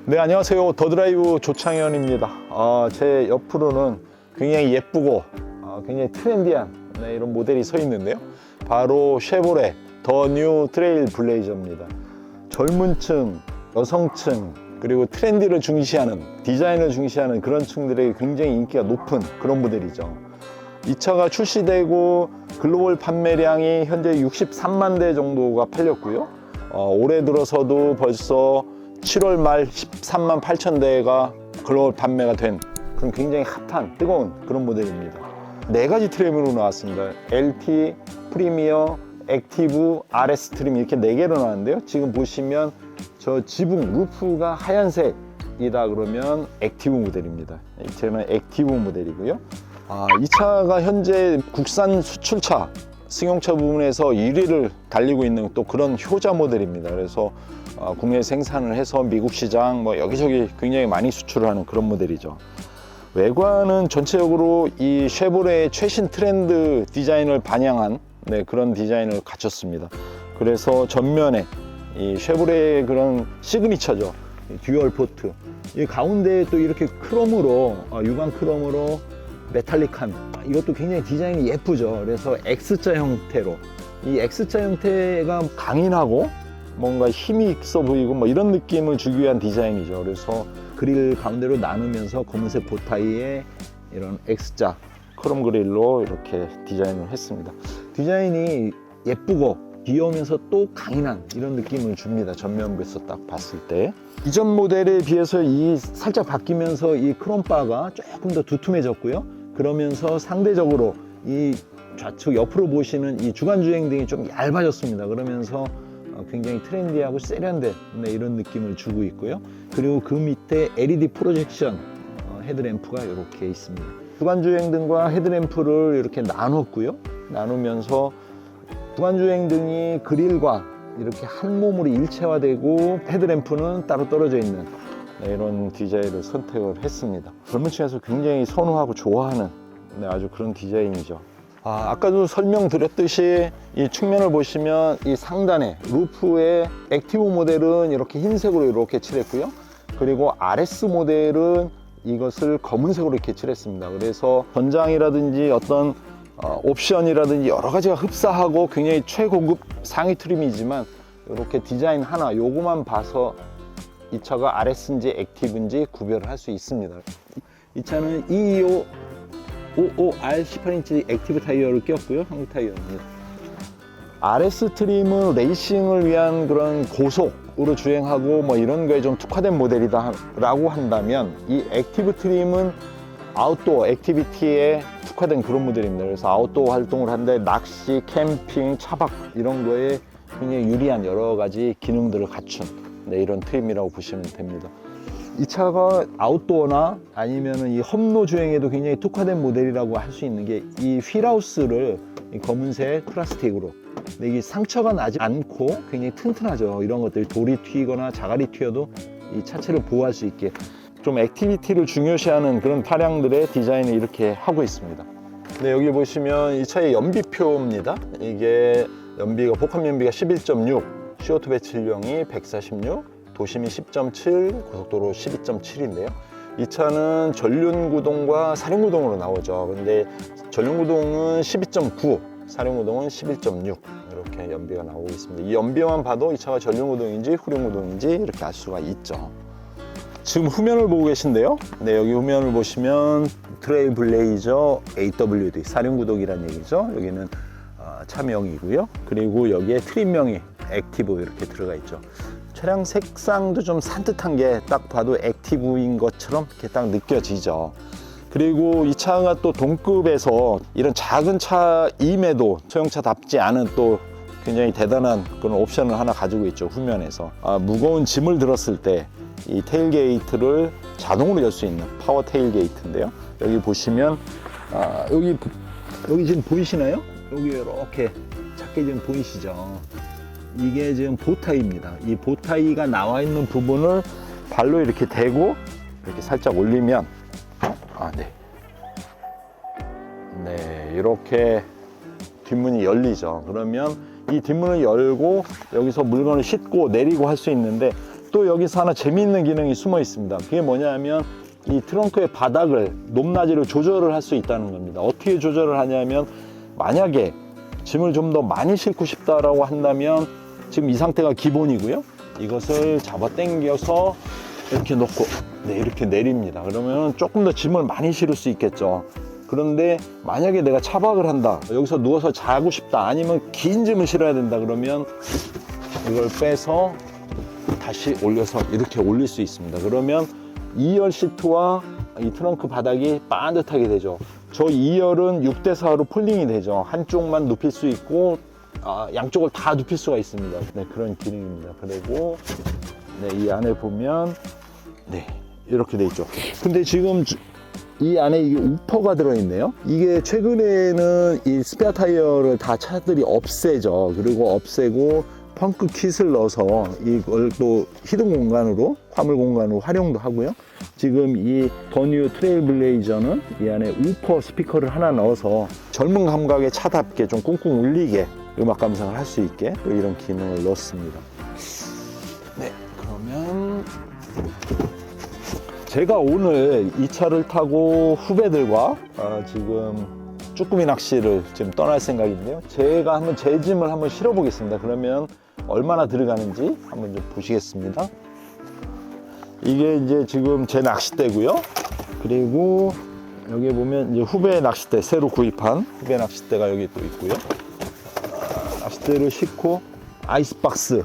네, 안녕하세요. 더드라이브 조창현입니다. 제 옆으로는 굉장히 예쁘고 굉장히 트렌디한 이런 모델이 서 있는데요. 바로 쉐보레 더 뉴 트레일 블레이저입니다. 젊은 층, 여성층, 그리고 트렌디를 중시하는, 디자인을 중시하는 그런 층들에게 굉장히 인기가 높은 그런 모델이죠. 이 차가 출시되고 글로벌 판매량이 현재 63만 대 정도가 팔렸고요. 올해 들어서도 벌써 7월 말 13만 8천 대가 글로벌 판매가 된 그런 굉장히 핫한 뜨거운 그런 모델입니다. 4가지 트림으로 나왔습니다. LT, 프리미어, 액티브, RS 트림 이렇게 4개로 나왔는데요. 지금 보시면 저 지붕 루프가 하얀색이다 그러면 액티브 모델입니다. 저는 액티브 모델이고요. 이 차가 현재 국산 수출차 승용차 부분에서 1위를 달리고 있는 또 그런 효자 모델입니다. 그래서 국내 생산을 해서 미국 시장 여기저기 굉장히 많이 수출을 하는 그런 모델이죠. 외관은 전체적으로 이 쉐보레의 최신 트렌드 디자인을 반영한 그런 디자인을 갖췄습니다. 그래서 전면에 이 쉐보레의 그런 시그니처죠. 듀얼 포트. 이 가운데에 또 이렇게 크롬으로 유광 크롬으로 메탈릭한 이것도 굉장히 디자인이 예쁘죠. 그래서 X자 형태로 이 X자 형태가 강인하고 뭔가 힘이 있어 보이고 이런 느낌을 주기 위한 디자인이죠. 그래서 그릴 가운데로 나누면서 검은색 보타이에 이런 X자 크롬 그릴로 이렇게 디자인을 했습니다. 디자인이 예쁘고 귀여우면서 또 강인한 이런 느낌을 줍니다. 전면부에서 딱 봤을 때 이전 모델에 비해서 이 살짝 바뀌면서 이 크롬바가 조금 더 두툼해졌고요. 그러면서 상대적으로 이 좌측 옆으로 보시는 이 주간주행등이 좀 얇아졌습니다. 그러면서 굉장히 트렌디하고 세련된 이런 느낌을 주고 있고요. 그리고 그 밑에 LED 프로젝션 헤드램프가 이렇게 있습니다. 주간주행등과 헤드램프를 이렇게 나눴고요. 나누면서 주간주행등이 그릴과 이렇게 한 몸으로 일체화되고 헤드램프는 따로 떨어져 있는 이런 디자인을 선택을 했습니다. 젊은 층에서 굉장히 선호하고 좋아하는 아주 그런 디자인이죠. 아까도 설명드렸듯이 이 측면을 보시면 이 상단에 루프의 액티브 모델은 이렇게 흰색으로 이렇게 칠했고요. 그리고 RS 모델은 이것을 검은색으로 이렇게 칠했습니다. 그래서 전장이라든지 어떤 옵션이라든지 여러 가지가 흡사하고 굉장히 최고급 상위 트림이지만 이렇게 디자인 하나 요거만 봐서 이 차가 RS인지 액티브인지 구별을 할 수 있습니다. 이 차는 225 55R 18인치 액티브 타이어를 꼈고요. 한국 타이어입니다. RS 트림은 레이싱을 위한 그런 고속으로 주행하고 이런 거에 좀 특화된 모델이다 라고 한다면 이 액티브 트림은 아웃도어 액티비티에 특화된 그런 모델입니다. 그래서 아웃도어 활동을 하는데 낚시, 캠핑, 차박 이런 거에 굉장히 유리한 여러 가지 기능들을 갖춘 이런 트림이라고 보시면 됩니다. 이 차가 아웃도어나 아니면은 이 험로 주행에도 굉장히 특화된 모델이라고 할 수 있는 게 이 휠하우스를 검은색 플라스틱으로 이게 상처가 나지 않고 굉장히 튼튼하죠. 이런 것들이 돌이 튀거나 자갈이 튀어도 이 차체를 보호할 수 있게 좀 액티비티를 중요시하는 그런 차량들의 디자인을 이렇게 하고 있습니다. 여기 보시면 이 차의 연비표입니다. 이게 연비가 복합 연비가 11.6, CO2 배출량이 146, 도심이 10.7, 고속도로 12.7인데요. 이 차는 전륜구동과 사륜구동으로 나오죠. 근데 전륜구동은 12.9, 사륜구동은 11.6 이렇게 연비가 나오고 있습니다. 이 연비만 봐도 이 차가 전륜구동인지 후륜구동인지 이렇게 알 수가 있죠. 지금 후면을 보고 계신데요. 여기 후면을 보시면 트레일 블레이저 AWD 사륜구동이라는 얘기죠. 여기는 차명이고요. 그리고 여기에 트림명이 액티브 이렇게 들어가 있죠. 차량 색상도 좀 산뜻한 게 딱 봐도 액티브인 것처럼 이렇게 딱 느껴지죠. 그리고 이 차가 또 동급에서 이런 작은 차임에도 소형차답지 않은 또 굉장히 대단한 그런 옵션을 하나 가지고 있죠. 후면에서 무거운 짐을 들었을 때 이 테일게이트를 자동으로 열 수 있는 파워 테일게이트인데요. 여기 보시면 여기 지금 보이시나요? 여기 이렇게 작게 지금 보이시죠? 이게 지금 보타이입니다. 이 보타이가 나와 있는 부분을 발로 이렇게 대고 이렇게 살짝 올리면 이렇게 뒷문이 열리죠. 그러면 이 뒷문을 열고 여기서 물건을 싣고 내리고 할 수 있는데 또 여기서 하나 재미있는 기능이 숨어 있습니다. 그게 뭐냐면 이 트렁크의 바닥을 높낮이를 조절을 할 수 있다는 겁니다. 어떻게 조절을 하냐면 만약에 짐을 좀 더 많이 싣고 싶다라고 한다면 지금 이 상태가 기본이고요. 이것을 잡아 당겨서 이렇게 놓고 이렇게 내립니다. 그러면 조금 더 짐을 많이 실을 수 있겠죠. 그런데 만약에 내가 차박을 한다, 여기서 누워서 자고 싶다, 아니면 긴 짐을 실어야 된다 그러면 이걸 빼서 다시 올려서 이렇게 올릴 수 있습니다. 그러면 2열 시트와 이 트렁크 바닥이 반듯하게 되죠. 저 2열은 6대4로 폴딩이 되죠. 한쪽만 눕힐 수 있고 양쪽을 다 눕힐 수가 있습니다. 네, 그런 기능입니다. 그리고 이 안에 보면 이렇게 돼 있죠. 근데 지금 이 안에 이게 우퍼가 들어있네요. 이게 최근에는 이 스페어 타이어를 다 차들이 없애죠. 그리고 없애고 펑크 킷을 넣어서 이걸 또 히든 공간으로, 화물 공간으로 활용도 하고요. 지금 이 더뉴 트레일 블레이저는 이 안에 우퍼 스피커를 하나 넣어서 젊은 감각의 차답게 좀 꿍꿍 울리게 음악 감상을 할 수 있게 또 이런 기능을 넣었습니다. 네, 그러면 제가 오늘 이 차를 타고 후배들과 지금 쭈꾸미 낚시를 지금 떠날 생각인데요. 제가 한번 제 짐을 한번 실어 보겠습니다. 그러면 얼마나 들어가는지 한번 좀 보시겠습니다. 이게 이제 지금 제 낚싯대고요. 그리고 여기 보면 이제 후배 낚싯대, 새로 구입한 후배 낚싯대가 여기 또 있고요. 낚싯대를 싣고 아이스박스.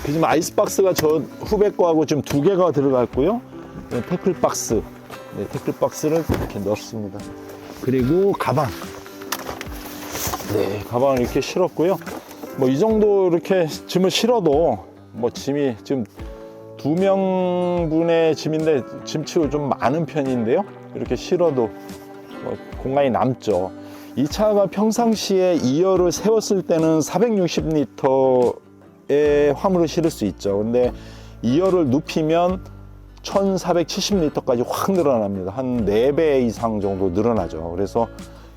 지금 아이스박스가 저 후배 거하고 지금 2개가 들어갔고요. 태클박스. 태클박스를 이렇게 넣습니다. 그리고 가방. 가방을 이렇게 실었고요. 뭐 이 정도 이렇게 짐을 실어도 뭐 짐이 지금 2명분의 짐인데 짐치고 좀 많은 편인데요. 이렇게 실어도 뭐 공간이 남죠. 이 차가 평상시에 2열을 세웠을 때는 460리터의 화물을 실을 수 있죠. 근데 2열을 눕히면 1470리터까지 확 늘어납니다. 한 4배 이상 정도 늘어나죠. 그래서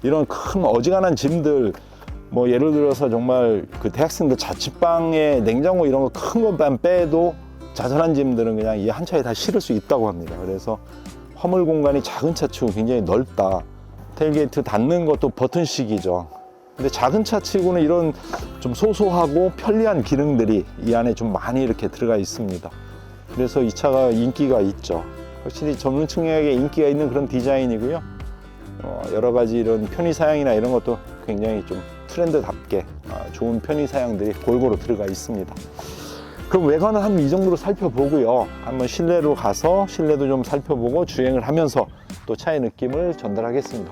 이런 큰 어지간한 짐들, 뭐 예를 들어서 정말 그 대학생들 자취방에 냉장고 이런 거 큰 것만 빼도 자잘한 짐들은 그냥 이 한 차에 다 실을 수 있다고 합니다. 그래서 화물 공간이 작은 차 치고 굉장히 넓다. 테일게이트 닫는 것도 버튼식이죠. 근데 작은 차 치고는 이런 좀 소소하고 편리한 기능들이 이 안에 좀 많이 이렇게 들어가 있습니다. 그래서 이 차가 인기가 있죠. 확실히 젊은 층에게 인기가 있는 그런 디자인이고요. 여러 가지 이런 편의 사양이나 이런 것도 굉장히 좀 트렌드답게 좋은 편의 사양들이 골고루 들어가 있습니다. 그럼 외관을 한번 이 정도로 살펴보고요. 한번 실내로 가서 실내도 좀 살펴보고 주행을 하면서 또 차의 느낌을 전달하겠습니다.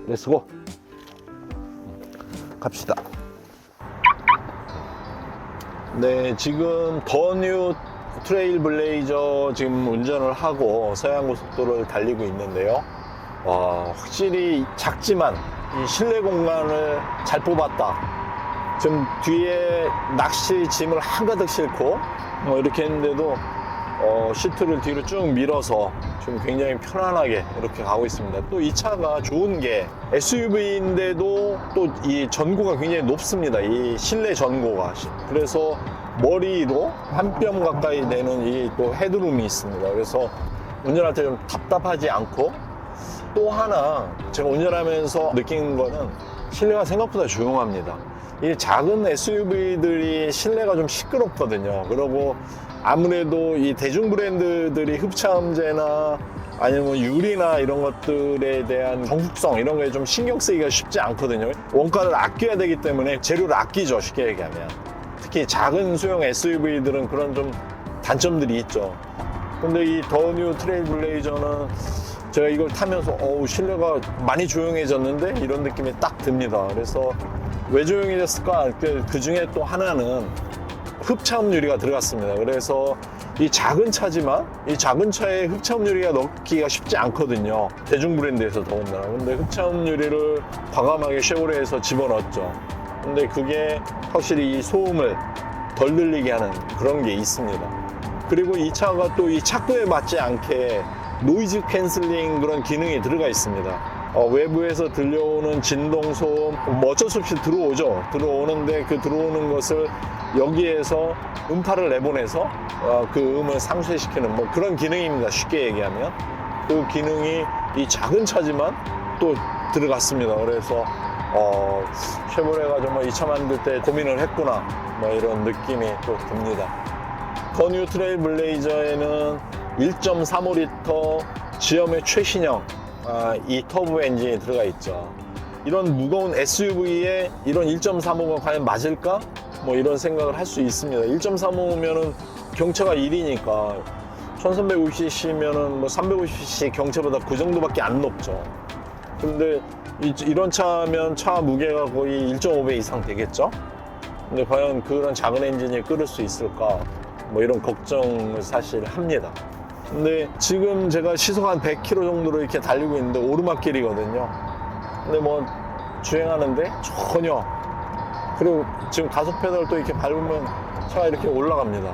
렛츠고! 갑시다. 네, 지금 더뉴 트레일 블레이저 지금 운전을 하고 서해안고속도로를 달리고 있는데요. 와, 확실히 작지만 이 실내 공간을 잘 뽑았다. 지금 뒤에 낚시 짐을 한가득 싣고 이렇게 했는데도 시트를 뒤로 쭉 밀어서 지금 굉장히 편안하게 이렇게 가고 있습니다. 또 이 차가 좋은 게 SUV인데도 또 이 전고가 굉장히 높습니다. 이 실내 전고가. 그래서 머리로 한 뼘 가까이 되는 이 또 헤드룸이 있습니다. 그래서 운전할 때 좀 답답하지 않고, 또 하나 제가 운전하면서 느낀 거는 실내가 생각보다 조용합니다. 이 작은 SUV들이 실내가 좀 시끄럽거든요. 그리고 아무래도 이 대중 브랜드들이 흡차음제나 아니면 유리나 이런 것들에 대한 정숙성 이런 거에 좀 신경 쓰기가 쉽지 않거든요. 원가를 아껴야 되기 때문에 재료를 아끼죠, 쉽게 얘기하면. 특히 작은 소형 SUV들은 그런 좀 단점들이 있죠. 근데 이 더뉴 트레일 블레이저는 제가 이걸 타면서 실내가 많이 조용해졌는데 이런 느낌이 딱 듭니다. 그래서 왜 조용해졌을까? 그 중에 또 하나는 흡차음 유리가 들어갔습니다. 그래서 이 작은 차지만 이 작은 차에 흡차음 유리가 넣기가 쉽지 않거든요. 대중 브랜드에서 더군다나. 근데 흡차음 유리를 과감하게 쉐보레에서 집어넣었죠. 근데 그게 확실히 이 소음을 덜 들리게 하는 그런 게 있습니다. 그리고 이 차가 또 이 차고에 맞지 않게 노이즈 캔슬링 그런 기능이 들어가 있습니다. 외부에서 들려오는 진동 소음 뭐 어쩔 수 없이 들어오죠. 들어오는데 그 들어오는 것을 여기에서 음파를 내보내서 그 음을 상쇄시키는 뭐 그런 기능입니다. 쉽게 얘기하면 그 기능이 이 작은 차지만 또 들어갔습니다. 그래서 쉐보레가 정말 이 차 만들 때 고민을 했구나 뭐 이런 느낌이 또 듭니다. 더 뉴 트레일 블레이저에는 1.35L 지엄의 최신형 이 터보 엔진이 들어가 있죠. 이런 무거운 SUV에 이런 1.35가 과연 맞을까? 뭐 이런 생각을 할 수 있습니다. 1.35면은 경차가 1이니까 1350cc면은 뭐 350cc 경차보다 그 정도밖에 안 높죠. 근데 이런 차면 차 무게가 거의 1.5배 이상 되겠죠? 근데 과연 그런 작은 엔진이 끌을 수 있을까? 뭐 이런 걱정을 사실 합니다. 근데 지금 제가 시속 한 100km 정도로 이렇게 달리고 있는데 오르막길이거든요. 근데 뭐 주행하는데 전혀. 그리고 지금 가속 페달을 또 이렇게 밟으면 차가 이렇게 올라갑니다.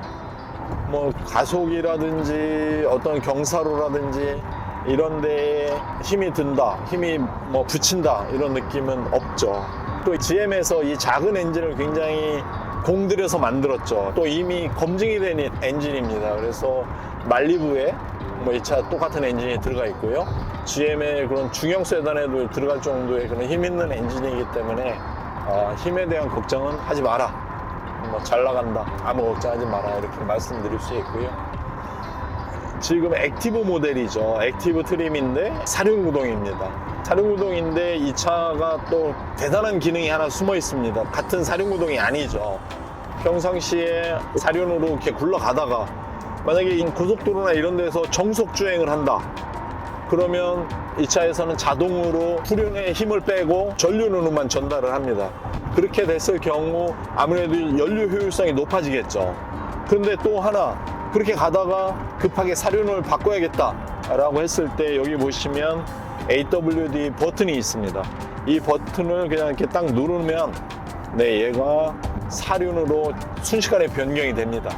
뭐 가속이라든지 어떤 경사로라든지 이런 데에 힘이 든다, 힘이 뭐 붙인다 이런 느낌은 없죠. 또 GM에서 이 작은 엔진을 굉장히 공들여서 만들었죠. 또 이미 검증이 된 엔진입니다. 그래서 말리부에 뭐 이 차 똑같은 엔진이 들어가 있고요. GM의 그런 중형 세단에도 들어갈 정도의 그런 힘 있는 엔진이기 때문에 힘에 대한 걱정은 하지 마라. 뭐 잘 나간다. 아무 걱정하지 마라. 이렇게 말씀드릴 수 있고요. 지금 액티브 모델이죠. 액티브 트림인데 사륜구동입니다. 사륜구동인데 이 차가 또 대단한 기능이 하나 숨어 있습니다. 같은 사륜구동이 아니죠. 평상시에 사륜으로 이렇게 굴러가다가 만약에 고속도로나 이런 데서 정속 주행을 한다. 그러면 이 차에서는 자동으로 후륜의 힘을 빼고 전륜으로만 전달을 합니다. 그렇게 됐을 경우 아무래도 연료 효율성이 높아지겠죠. 그런데 또 하나 그렇게 가다가 급하게 사륜을 바꿔야겠다 라고 했을 때 여기 보시면 AWD 버튼이 있습니다. 이 버튼을 그냥 이렇게 딱 누르면 얘가 사륜으로 순식간에 변경이 됩니다.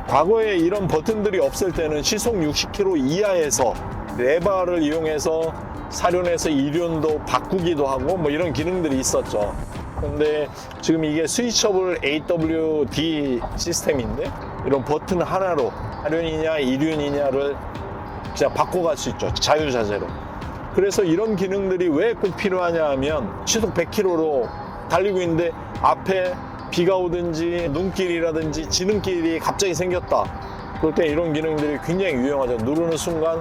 과거에 이런 버튼들이 없을 때는 시속 60km 이하에서 레버를 이용해서 사륜에서 이륜도 바꾸기도 하고 뭐 이런 기능들이 있었죠. 근데 지금 이게 스위처블 AWD 시스템인데 이런 버튼 하나로 사륜이냐 이륜이냐를 그냥 바꿔갈 수 있죠. 자유자재로. 그래서 이런 기능들이 왜 꼭 필요하냐 하면 시속 100km로 달리고 있는데 앞에 비가 오든지 눈길이라든지 지름길이 갑자기 생겼다. 그럴 때 이런 기능들이 굉장히 유용하죠. 누르는 순간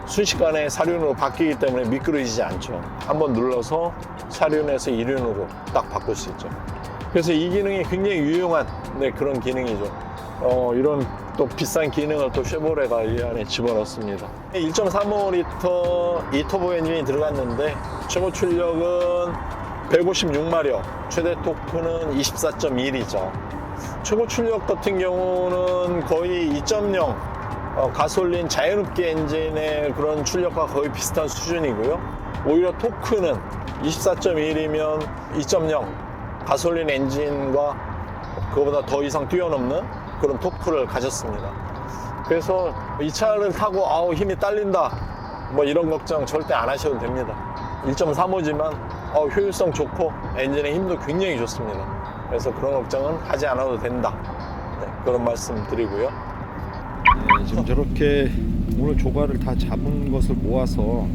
순식간에 사륜으로 바뀌기 때문에 미끄러지지 않죠. 한번 눌러서 사륜에서 이륜으로 딱 바꿀 수 있죠. 그래서 이 기능이 굉장히 유용한 그런 기능이죠. 이런 또 비싼 기능을 또 쉐보레가 이 안에 집어넣습니다. 1.35L 이 터보 엔진이 들어갔는데 최고 출력은 156마력, 최대 토크는 24.1이죠. 최고 출력 같은 경우는 거의 2.0 가솔린 자연흡기 엔진의 그런 출력과 거의 비슷한 수준이고요. 오히려 토크는 24.1이면 2.0 가솔린 엔진과 그거보다 더 이상 뛰어넘는 그런 토크를 가졌습니다. 그래서 이 차를 타고 힘이 딸린다 뭐 이런 걱정 절대 안 하셔도 됩니다. 1.35지만 효율성 좋고 엔진의 힘도 굉장히 좋습니다. 그래서 그런 걱정은 하지 않아도 된다. 그런 말씀 드리고요. 지금 저렇게 오늘 조과를 다 잡은 것을 모아서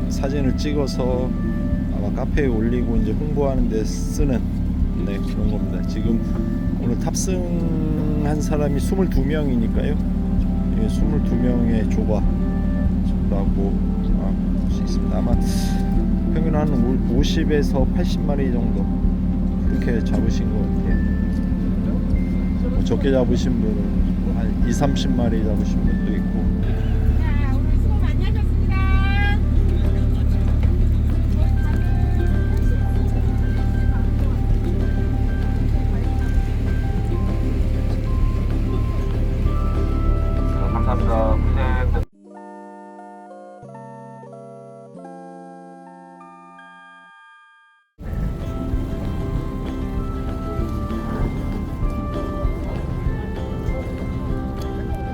사진을 찍어서 아마 카페에 올리고 이제 홍보하는 데 쓰는 그런 겁니다. 지금 오늘 탑승한 사람이 22명이니까요. 22명의 조과라고 볼 수 있습니다. 아마 평균 한 50에서 80마리 정도 그렇게 잡으신 것 같아요. 적게 잡으신 분은 한 20-30마리 잡으신 분도 있고. 자, 오늘 수고 많이 하셨습니다. 감사합니다. 고생.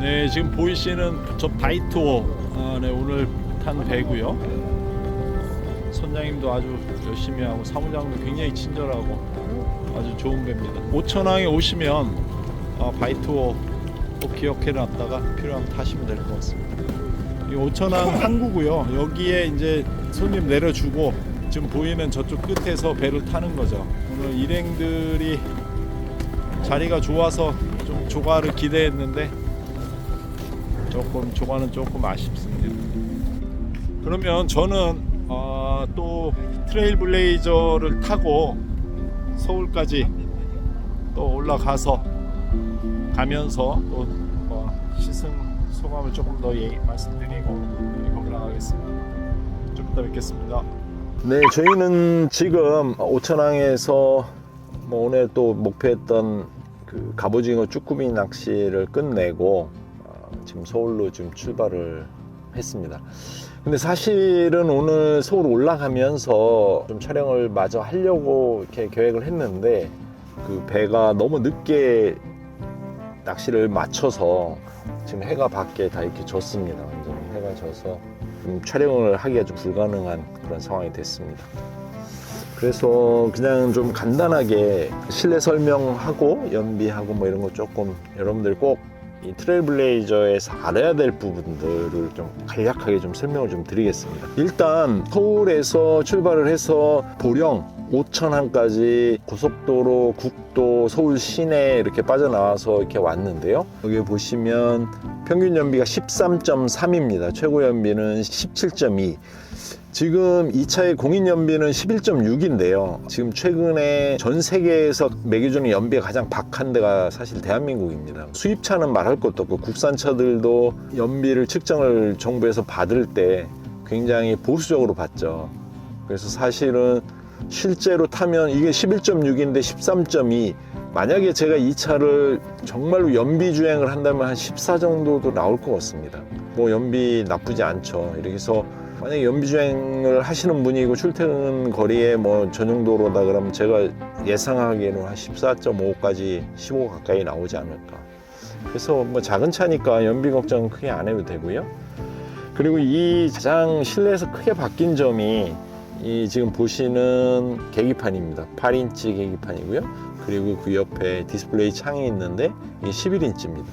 네, 지금 보이시는 저 바이트호 오늘 탄 배고요. 선장님도 아주 열심히 하고 사무장도 굉장히 친절하고 아주 좋은 배입니다. 오천항에 오시면 바이투어 꼭 기억해 놨다가 필요하면 타시면 될 것 같습니다. 이 오천항 항구고요. 여기에 이제 손님 내려주고 지금 보이는 저쪽 끝에서 배를 타는 거죠. 오늘 일행들이 자리가 좋아서 좀 조과를 기대했는데 조과는 조금 아쉽습니다. 그러면 저는 또 트레일블레이저를 타고 서울까지 또 올라가서 가면서 또 시승 소감을 조금 더 말씀드리고 올라가겠습니다. 좀 이따 뵙겠습니다. 네, 저희는 지금 오천항에서 오늘 또 목표했던 그 갑오징어 쭈꾸미 낚시를 끝내고 지금 서울로 지금 출발을 했습니다. 근데 사실은 오늘 서울 올라가면서 좀 촬영을 마저 하려고 이렇게 계획을 했는데 그 배가 너무 늦게 낚시를 마쳐서 지금 해가 밖에 다 이렇게 졌습니다. 완전히 해가 져서 촬영을 하기가 좀 불가능한 그런 상황이 됐습니다. 그래서 그냥 좀 간단하게 실내 설명하고 연비하고 뭐 이런 거 조금 여러분들 꼭 이 트레일블레이저에서 알아야 될 부분들을 좀 간략하게 좀 설명을 좀 드리겠습니다. 일단 서울에서 출발을 해서 보령, 오천항까지 고속도로, 국도, 서울 시내 이렇게 빠져나와서 이렇게 왔는데요. 여기 보시면 평균 연비가 13.3입니다. 최고 연비는 17.2. 지금 이 차의 공인 연비는 11.6인데요. 지금 최근에 전 세계에서 매겨주는 연비가 가장 박한 데가 사실 대한민국입니다. 수입차는 말할 것도 없고 국산차들도 연비를 측정을 정부에서 받을 때 굉장히 보수적으로 받죠. 그래서 사실은 실제로 타면 이게 11.6인데 13.2, 만약에 제가 이 차를 정말로 연비 주행을 한다면 한 14 정도도 나올 것 같습니다. 뭐 연비 나쁘지 않죠. 이렇게 해서 만약에 연비 주행을 하시는 분이고 출퇴근 거리에 뭐 저 정도로다 그러면 제가 예상하기에는 한 14.5까지 15 가까이 나오지 않을까. 그래서 뭐 작은 차니까 연비 걱정은 크게 안 해도 되고요. 그리고 이 가장 실내에서 크게 바뀐 점이 이 지금 보시는 계기판입니다. 8인치 계기판이고요. 그리고 그 옆에 디스플레이 창이 있는데 이게 11인치입니다.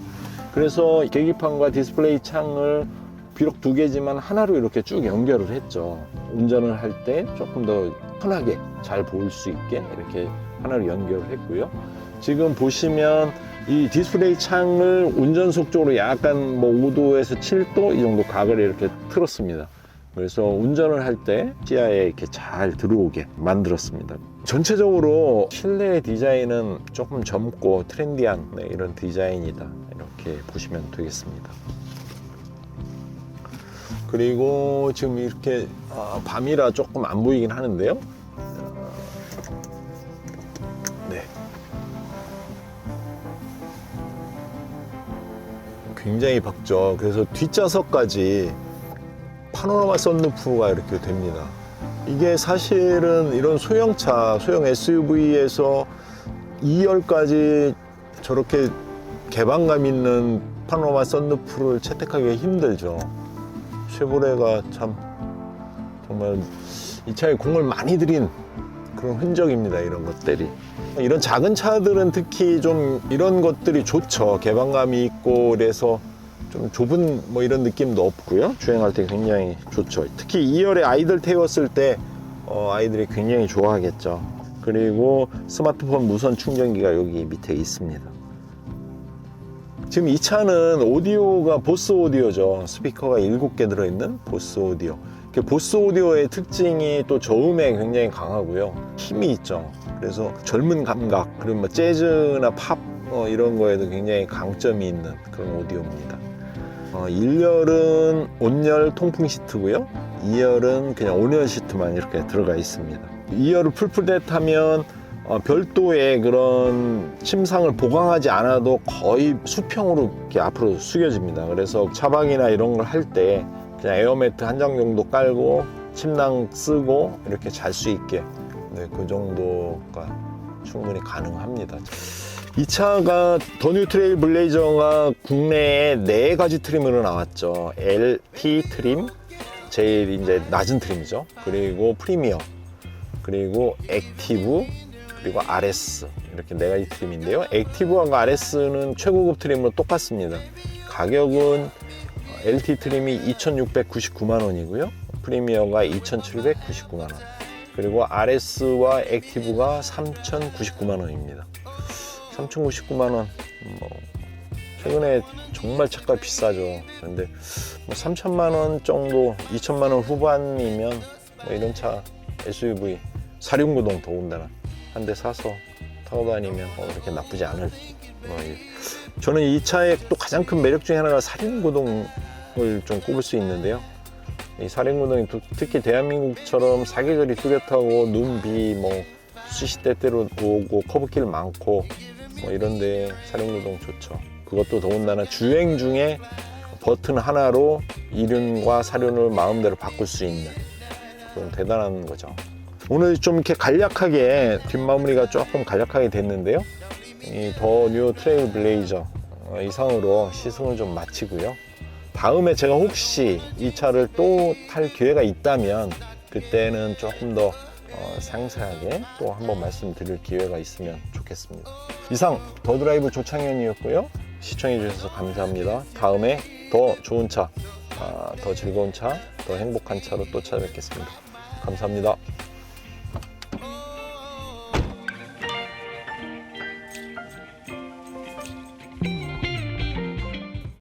그래서 계기판과 디스플레이 창을 비록 두 개지만 하나로 이렇게 쭉 연결을 했죠. 운전을 할 때 조금 더 편하게 잘 볼 수 있게 이렇게 하나로 연결을 했고요. 지금 보시면 이 디스플레이 창을 운전석 쪽으로 약간 뭐 5도에서 7도 이 정도 각을 이렇게 틀었습니다. 그래서 운전을 할 때 시야에 이렇게 잘 들어오게 만들었습니다. 전체적으로 실내 디자인은 조금 젊고 트렌디한 이런 디자인이다, 이렇게 보시면 되겠습니다. 그리고 지금 이렇게 밤이라 조금 안 보이긴 하는데요. 네. 굉장히 밝죠. 그래서 뒷좌석까지 파노라마 썬루프가 이렇게 됩니다. 이게 사실은 이런 소형차, 소형 SUV에서 2열까지 저렇게 개방감 있는 파노라마 썬루프를 채택하기가 힘들죠. 쉐보레가 참 정말 이 차에 공을 많이 들인 그런 흔적입니다. 이런 것들이. 이런 작은 차들은 특히 좀 이런 것들이 좋죠. 개방감이 있고 그래서 좀 좁은 뭐 이런 느낌도 없고요. 주행할 때 굉장히 좋죠. 특히 2열에 아이들 태웠을 때 아이들이 굉장히 좋아하겠죠. 그리고 스마트폰 무선 충전기가 여기 밑에 있습니다. 지금 이 차는 오디오가 보스 오디오죠. 스피커가 7개 들어있는 보스 오디오. 보스 오디오의 특징이 또 저음에 굉장히 강하고요. 힘이 있죠. 그래서 젊은 감각, 그리고 뭐 재즈나 팝 이런 거에도 굉장히 강점이 있는 그런 오디오입니다. 1열은 온열 통풍 시트고요. 2열은 그냥 온열 시트만 이렇게 들어가 있습니다. 2열을 풀풀대 타면 별도의 그런 침상을 보강하지 않아도 거의 수평으로 이렇게 앞으로 숙여집니다. 그래서 차박이나 이런 걸 할 때 그냥 에어매트 한 장 정도 깔고 침낭 쓰고 이렇게 잘 수 있게, 네, 그 정도가 충분히 가능합니다. 이 차가 더 뉴 트레일블레이저가 국내에 4가지 트림으로 나왔죠. LT 트림, 제일 이제 낮은 트림이죠. 그리고 프리미엄, 그리고 액티브, 그리고 RS 이렇게 4가지 트림인데요. 액티브와 RS는 최고급 트림으로 똑같습니다. 가격은 LT 트림이 2,699만 원이고요. 프리미엄가 2,799만 원. 그리고 RS와 액티브가 3,099만 원입니다. 3,099만 원. 최근에 정말 차값 비싸죠. 그런데 3천만 원 정도, 2천만 원 후반이면 이런 차 SUV 사륜구동 더군다나 한 대 사서 타고 다니면 그렇게 나쁘지 않을. 저는 이 차의 또 가장 큰 매력 중에 하나가 사륜구동을 좀 꼽을 수 있는데요. 이 사륜구동이 특히 대한민국처럼 사계절이 뚜렷하고 눈, 비, 수시때때로 오고 커브길 많고 이런데 사륜구동 좋죠. 그것도 더군다나 주행 중에 버튼 하나로 이륜과 사륜을 마음대로 바꿀 수 있는 그런 대단한 거죠. 오늘 좀 이렇게 간략하게 뒷마무리가 조금 간략하게 됐는데요. 이 더 뉴 트레일 블레이저 이상으로 시승을 좀 마치고요. 다음에 제가 혹시 이 차를 또 탈 기회가 있다면 그때는 조금 더 상세하게 또 한번 말씀드릴 기회가 있으면 좋겠습니다. 이상 더 드라이브 조창현이었고요. 시청해 주셔서 감사합니다. 다음에 더 좋은 차, 더 즐거운 차, 더 행복한 차로 또 찾아뵙겠습니다. 감사합니다.